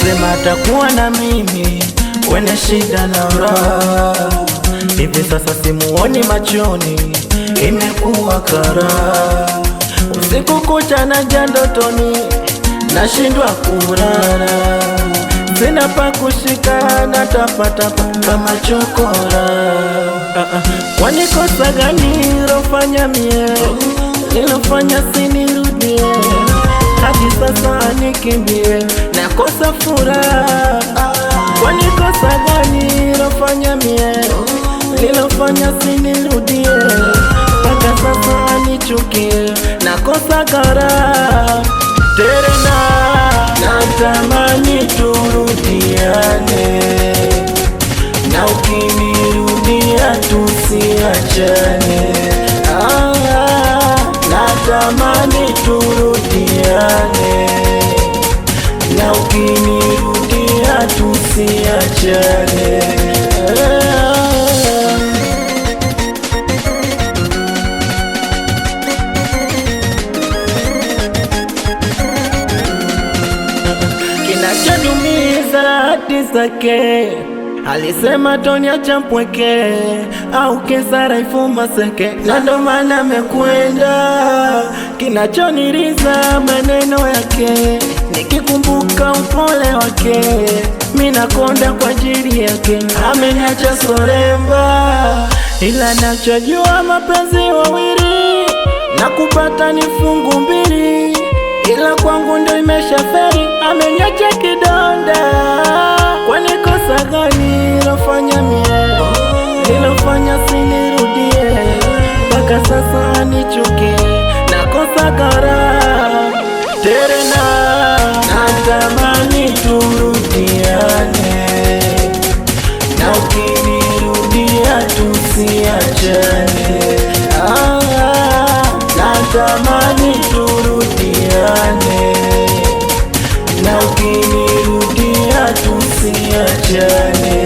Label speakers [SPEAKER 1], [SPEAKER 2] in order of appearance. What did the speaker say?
[SPEAKER 1] alisema atakuwa na mimi kwenye shida na raha. Hivi sasa simuoni machoni, imekuwa karaha. Usiku kucha naja ndotoni, nashindwa kulala. Sina pa kushika, natapatapa kama chokora. Kwani kosa gani nilofanya mie, nilofanya sinirudie? Hadi sasa nikimbie, nakosa furaha. Kwani kosa gani nilofanya mie, nilofanya sinirudie? Mpaka sasa nichukie, nakosa karaha. Tena natamani turudiane, na ukinirudia tusiachane. Natamani turudiane, na ukinirudia tusiachane. Kinachodumiza hadi zake, alisema toniacha mpweke, au kesa raifu maseke, na ndo maana amekwenda. Kinachoniriza maneno yake, nikikumbuka upole wake, mina konda kwa ajili yake. Ameniacha soremba, ila nachojua mapenzi wawili, na kupata ni fungu mbili, ila kwangu ndo imeshaferi. Ameniacha kidonda. Kwani kosa gani nilofanya mie, nilofanya sinirudie? Mpaka sasa nichukie, nakosa karaha. Tena natamani turudiane, na ukinirudia tusiachane. Natamani turudiane, na ukinirudia tusiachane.